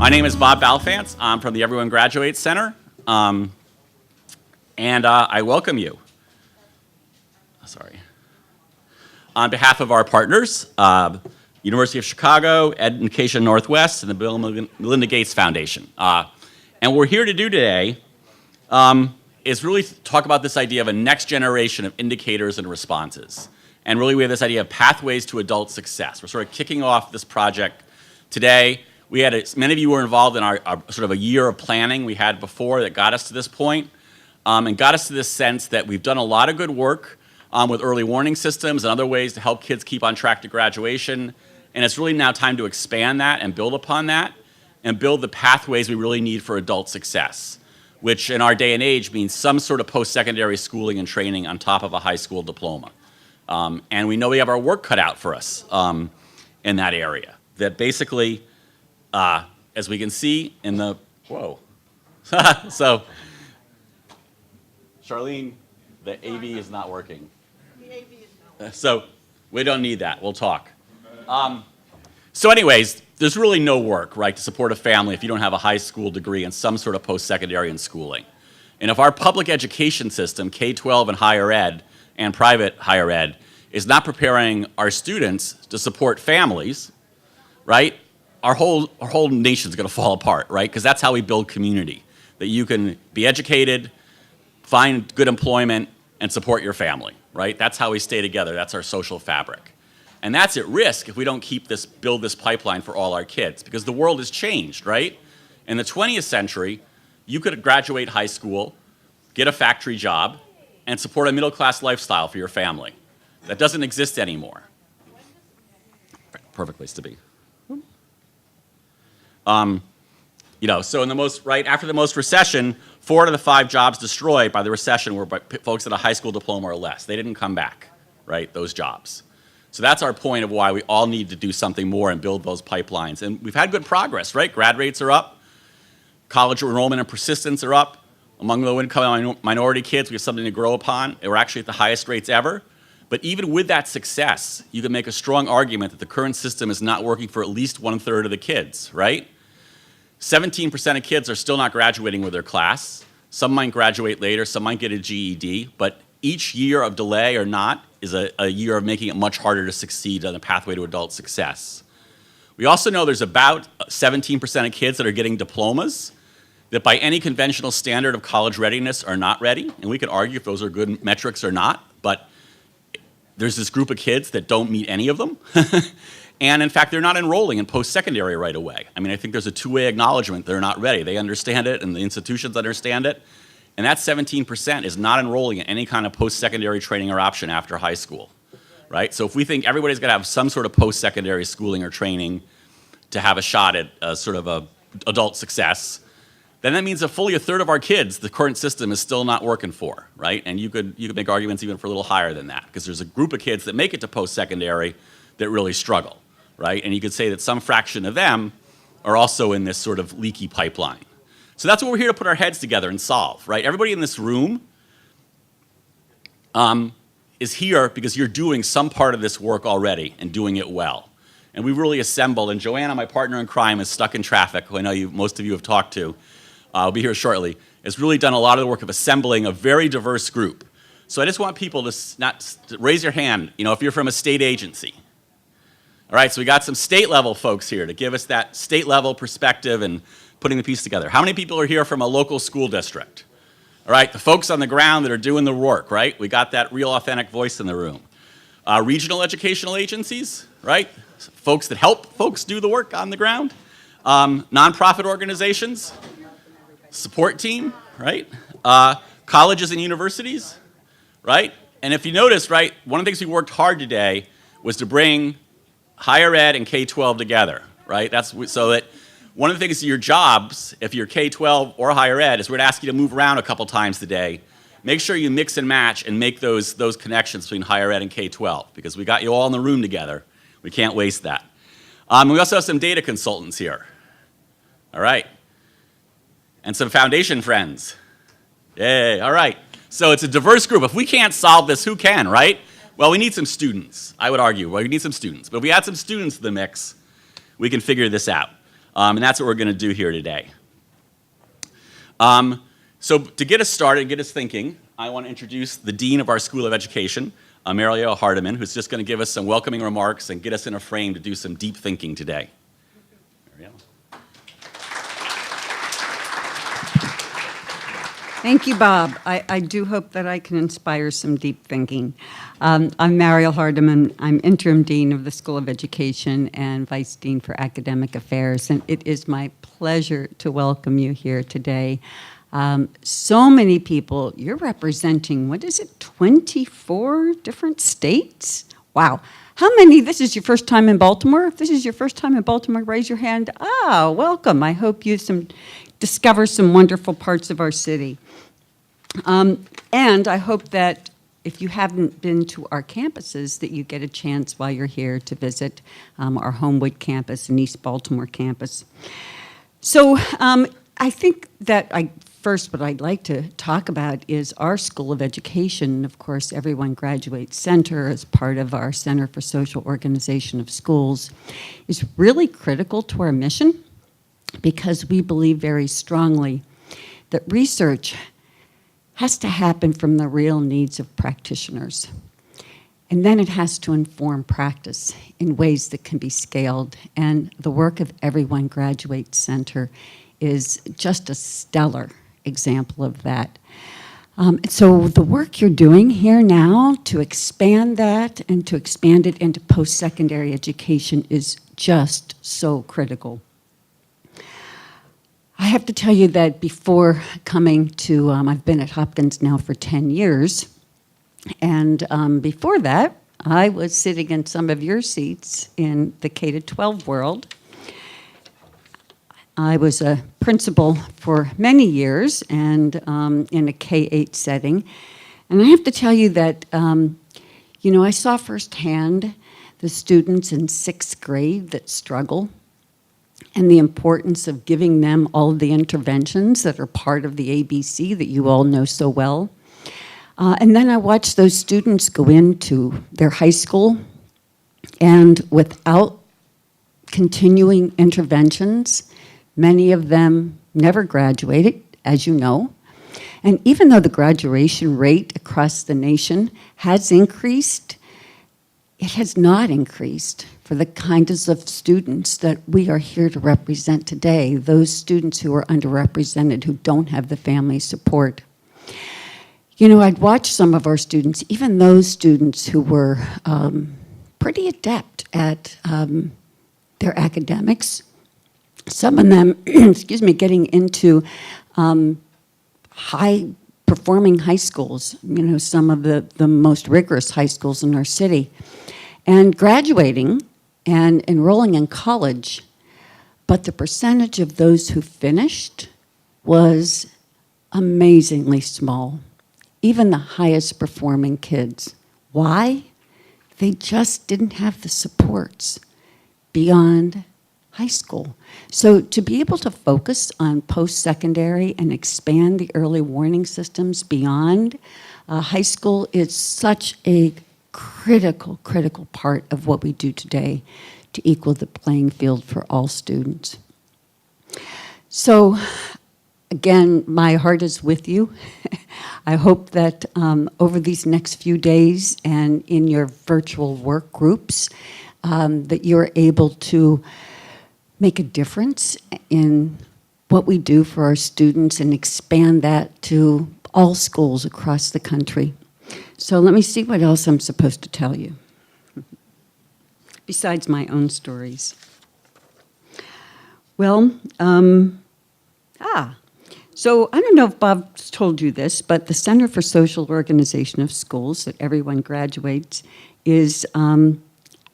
My name is Bob Balfance. I'm from the Everyone Graduates Center, and I welcome you. Sorry. On behalf of our partners, University of Chicago, Education Northwest, and the Bill and Melinda Gates Foundation. And what we're here to do today is really talk about this idea of a next generation of indicators and responses. And really we have this idea of pathways to adult success. We're sort of kicking off this project today. We had, many of you were involved in our sort of a year of planning we had before that got us to this point, and got us to this sense that we've done a lot of good work with early warning systems and other ways to help kids keep on track to graduation. And it's really now time to expand that and build upon that and build the pathways we really need for adult success, which in our day and age means some sort of post-secondary schooling and training on top of a high school diploma. And we know we have our work cut out for us in that area. That basically, as we can see in the, whoa. So, Charlene, the AV is not working. The AV is not working. So, we don't need that, we'll talk. So anyways, there's really no work, right, to support a family if you don't have a high school degree and some sort of post-secondary in schooling. And if our public education system, K-12 and higher ed, and private higher ed, is not preparing our students to support families, right, our whole nation's gonna fall apart, right? Because that's how we build community. That you can be educated, find good employment, and support your family, right? That's how we stay together, that's our social fabric. And that's at risk if we don't build this pipeline for all our kids, because the world has changed, right? In the 20th century, you could graduate high school, get a factory job, and support a middle-class lifestyle for your family. That doesn't exist anymore. Perfect place to be. So in the after the most recession, 4 out of the 5 jobs destroyed by the recession were by folks at a high school diploma or less. They didn't come back, right, those jobs. So that's our point of why we all need to do something more and build those pipelines. And we've had good progress, right? Grad rates are up, college enrollment and persistence are up. Among low-income minority kids, we have something to grow upon. We're actually at the highest rates ever. But even with that success, you can make a strong argument that the current system is not working for at least 1/3 of the kids, right? 17% of kids are still not graduating with their class. Some might graduate later, some might get a GED, but each year of delay or not is a year of making it much harder to succeed on the pathway to adult success. We also know there's about 17% of kids that are getting diplomas that by any conventional standard of college readiness are not ready, and we could argue if those are good metrics or not, but there's this group of kids that don't meet any of them. And in fact, they're not enrolling in post-secondary right away. I mean, I think there's a two-way acknowledgement they're not ready. They understand it and the institutions understand it. And that 17% is not enrolling in any kind of post-secondary training or option after high school, right? So if we think everybody's gonna have some sort of post-secondary schooling or training to have a shot at sort of a adult success, then that means that fully 1/3 of our kids, the current system is still not working for, right? And you could make arguments even for a little higher than that, because there's a group of kids that make it to post-secondary that really struggle, right? And you could say that some fraction of them are also in this sort of leaky pipeline. So that's what we're here to put our heads together and solve, right? Everybody in this room is here because you're doing some part of this work already and doing it well. And we really assembled, and Joanna, my partner in crime, is stuck in traffic, who I know most of you have talked to, I'll be here shortly, has really done a lot of the work of assembling a very diverse group. So I just want people to raise your hand, if you're from a state agency. All right, so we got some state level folks here to give us that state level perspective and putting the piece together. How many people are here from a local school district? All right, the folks on the ground that are doing the work, right? We got that real authentic voice in the room. Regional educational agencies, right? Folks that help folks do the work on the ground. Nonprofit organizations, support team, right? Colleges and universities, right? And if you notice, right, one of the things we worked hard today was to bring higher ed and K-12 together, right? So that one of the things of your jobs, if you're K-12 or higher ed, is we're gonna ask you to move around a couple times today. Make sure you mix and match and make those connections between higher ed and K-12, because we got you all in the room together. We can't waste that. We also have some data consultants here. All right. And some foundation friends. Yay, all right. So it's a diverse group. If we can't solve this, who can, right? Well, we need some students, I would argue. Well, we need some students. But if we add some students to the mix, we can figure this out. And that's what we're going to do here today. So to get us started, get us thinking, I want to introduce the Dean of our School of Education, Mariel Hardiman, who's just going to give us some welcoming remarks and get us in a frame to do some deep thinking today. Mariel. Thank you, Bob. I do hope that I can inspire some deep thinking. I'm Mariel Hardiman. I'm Interim Dean of the School of Education and Vice Dean for Academic Affairs, and it is my pleasure to welcome you here today. So many people, you're representing, 24 different states? Wow. How many, this is your first time in Baltimore? If this is your first time in Baltimore, raise your hand. Ah, welcome. I hope you discover some wonderful parts of our city. And I hope that if you haven't been to our campuses, that you get a chance while you're here to visit our Homewood campus and East Baltimore campus. So I think that first what I'd like to talk about is our School of Education. Of course, Everyone Graduates Center, as part of our Center for Social Organization of Schools, is really critical to our mission because we believe very strongly that research has to happen from the real needs of practitioners. And then it has to inform practice in ways that can be scaled. And the work of Everyone Graduates Center is just a stellar example of that. So the work you're doing here now to expand that and to expand it into post-secondary education is just so critical. I have to tell you that before coming to, I've been at Hopkins now for 10 years, and before that, I was sitting in some of your seats in the K-12 world. I was a principal for many years and in a K-8 setting, and I have to tell you that, I saw firsthand the students in 6th grade that struggle, and the importance of giving them all of the interventions that are part of the ABC that you all know so well. And then I watched those students go into their high school, and without continuing interventions, many of them never graduated, as you know. And even though the graduation rate across the nation has increased, it has not increased for the kinds of students that we are here to represent today, those students who are underrepresented, who don't have the family support. I'd watch some of our students, even those students who were pretty adept at their academics, some of them, getting into high-performing high schools, some of the most rigorous high schools in our city, and graduating and enrolling in college, but the percentage of those who finished was amazingly small, even the highest performing kids. Why? They just didn't have the supports beyond high school. So to be able to focus on post-secondary and expand the early warning systems beyond high school is such a critical part of what we do today to equal the playing field for all students. So again, my heart is with you. I hope that over these next few days and in your virtual work groups, that you're able to make a difference in what we do for our students and expand that to all schools across the country. So let me see what else I'm supposed to tell you, besides my own stories. Well, so I don't know if Bob's told you this, but the Center for Social Organization of Schools that Everyone Graduates is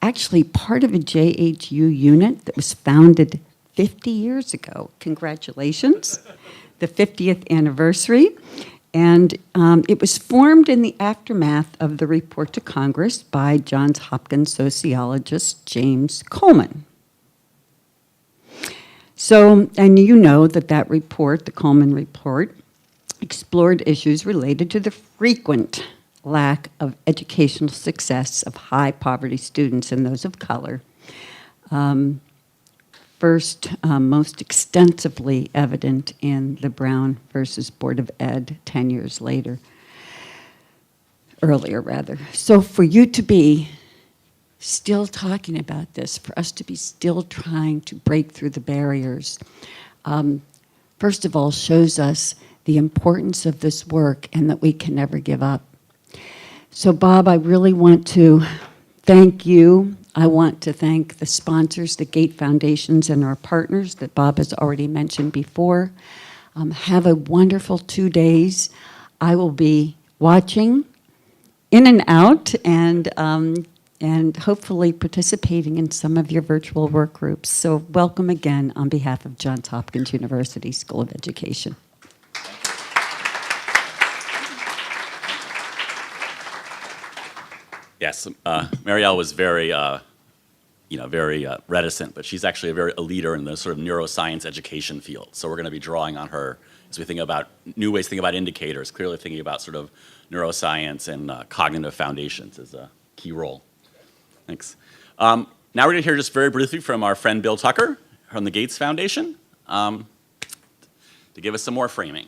actually part of a JHU unit that was founded 50 years ago. Congratulations, the 50th anniversary. And it was formed in the aftermath of the report to Congress by Johns Hopkins sociologist James Coleman. So, and you know that report, the Coleman report, explored issues related to the frequent lack of educational success of high poverty students and those of color, first most extensively evident in the Brown versus Board of Ed 10 years later, earlier rather. So for you to be still talking about this, for us to be still trying to break through the barriers, first of all, shows us the importance of this work and that we can never give up. So Bob, I really want to thank you. I want to thank the sponsors, the Gate Foundations, and our partners that Bob has already mentioned before. Have a wonderful 2 days. I will be watching in and out and hopefully participating in some of your virtual work groups. So welcome again on behalf of Johns Hopkins University School of Education. Yes, Marielle was very, very reticent, but she's actually a leader in the sort of neuroscience education field. So we're going to be drawing on her as we think about new ways to think about indicators, clearly thinking about sort of neuroscience and cognitive foundations as a key role. Thanks. Now we're going to hear just very briefly from our friend Bill Tucker from the Gates Foundation to give us some more framing.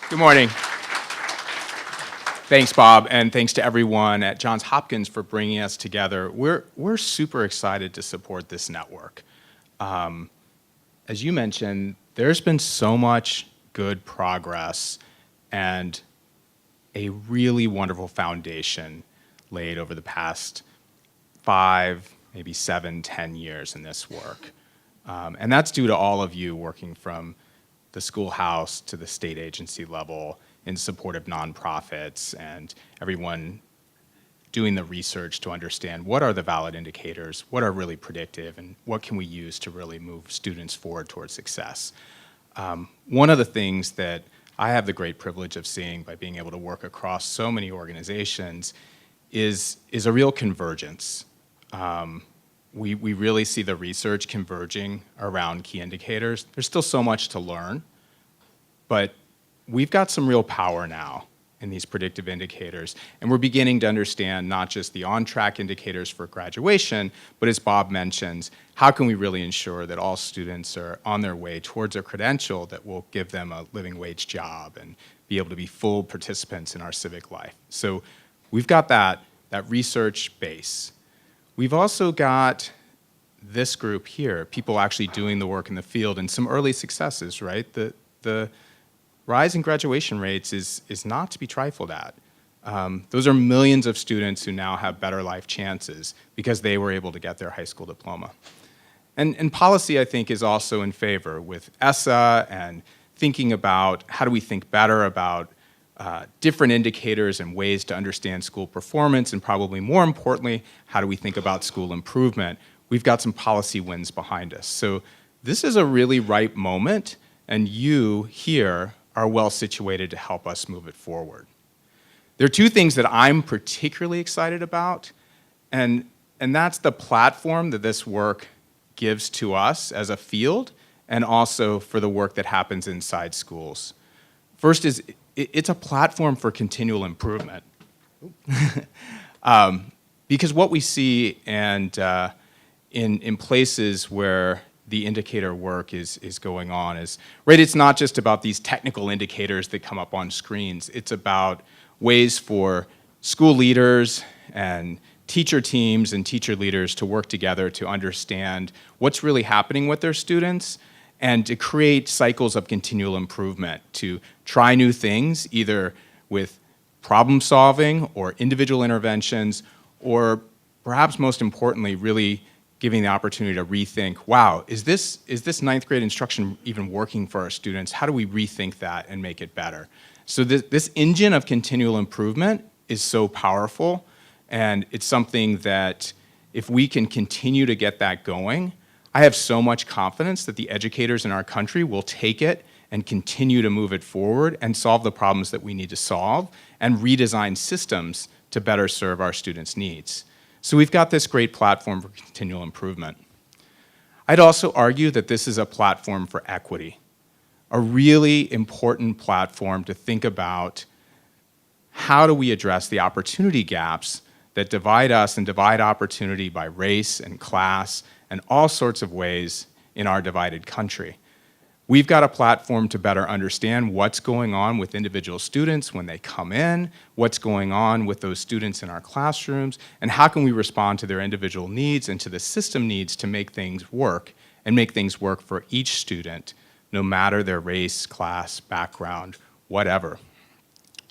Good morning. Thanks, Bob, and thanks to everyone at Johns Hopkins for bringing us together. We're super excited to support this network. As you mentioned, there's been so much good progress and a really wonderful foundation laid over the past 5, maybe 7, 10 years in this work. And that's due to all of you working from the schoolhouse to the state agency level in support of nonprofits and everyone doing the research to understand what are the valid indicators, what are really predictive, and what can we use to really move students forward towards success. One of the things that I have the great privilege of seeing by being able to work across so many organizations is a real convergence. We really see the research converging around key indicators. There's still so much to learn, but we've got some real power now in these predictive indicators, and we're beginning to understand not just the on-track indicators for graduation, but as Bob mentions, how can we really ensure that all students are on their way towards a credential that will give them a living wage job and be able to be full participants in our civic life. So we've got that research base. We've also got this group here, people actually doing the work in the field, and some early successes, right? The rise in graduation rates is not to be trifled at. Those are millions of students who now have better life chances because they were able to get their high school diploma. And policy, I think, is also in favor with ESSA and thinking about how do we think better about different indicators and ways to understand school performance, and probably more importantly, how do we think about school improvement? We've got some policy wins behind us. So this is a really ripe moment, and you here are well situated to help us move it forward. There are two things that I'm particularly excited about, and that's the platform that this work gives to us as a field, and also for the work that happens inside schools. First is, it's a platform for continual improvement. Because what we see and in places where the indicator work is going on is, right, it's not just about these technical indicators that come up on screens. It's about ways for school leaders and teacher teams and teacher leaders to work together to understand what's really happening with their students and to create cycles of continual improvement, to try new things, either with problem solving or individual interventions, or perhaps most importantly, really giving the opportunity to rethink, wow, is this ninth grade instruction even working for our students? How do we rethink that and make it better? So this engine of continual improvement is so powerful, and it's something that if we can continue to get that going, I have so much confidence that the educators in our country will take it and continue to move it forward and solve the problems that we need to solve and redesign systems to better serve our students' needs. So we've got this great platform for continual improvement. I'd also argue that this is a platform for equity, a really important platform to think about how do we address the opportunity gaps that divide us and divide opportunity by race and class and all sorts of ways in our divided country. We've got a platform to better understand what's going on with individual students when they come in, what's going on with those students in our classrooms, and how can we respond to their individual needs and to the system needs to make things work, and make things work for each student, no matter their race, class, background, whatever.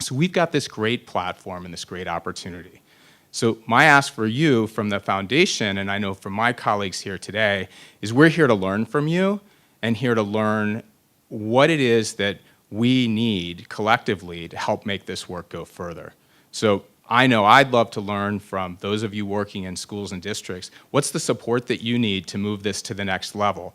So we've got this great platform and this great opportunity. So my ask for you from the foundation, and I know from my colleagues here today, is we're here to learn from you and here to learn what it is that we need collectively to help make this work go further. So I know I'd love to learn from those of you working in schools and districts, what's the support that you need to move this to the next level?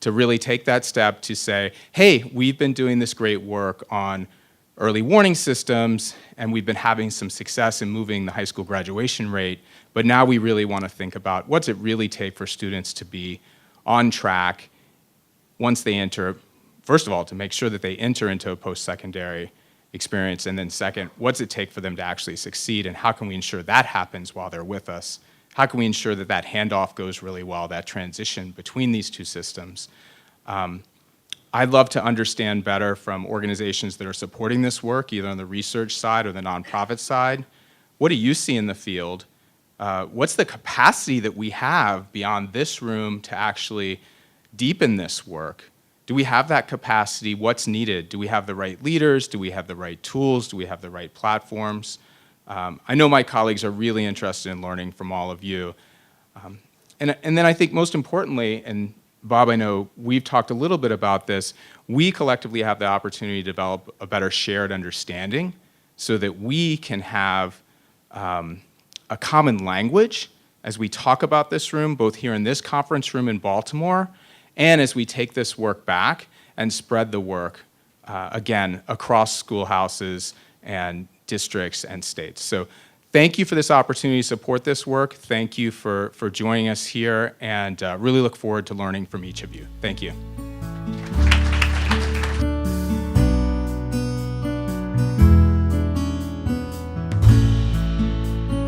To really take that step to say, hey, we've been doing this great work on early warning systems, and we've been having some success in moving the high school graduation rate, but now we really want to think about what's it really take for students to be on track once they enter, first of all, to make sure that they enter into a post-secondary experience, and then second, what's it take for them to actually succeed, and how can we ensure that happens while they're with us? How can we ensure that that handoff goes really well, that transition between these two systems? I'd love to understand better from organizations that are supporting this work, either on the research side or the nonprofit side. What do you see in the field? What's the capacity that we have beyond this room to actually deepen this work? Do we have that capacity? What's needed? Do we have the right leaders? Do we have the right tools? Do we have the right platforms? I know my colleagues are really interested in learning from all of you. And then I think most importantly, and Bob, I know we've talked a little bit about this, we collectively have the opportunity to develop a better shared understanding so that we can have a common language as we talk about this room, both here in this conference room in Baltimore, and as we take this work back and spread the work, again, across schoolhouses and districts and states. So thank you for this opportunity to support this work. Thank you for joining us here, and really look forward to learning from each of you. Thank you.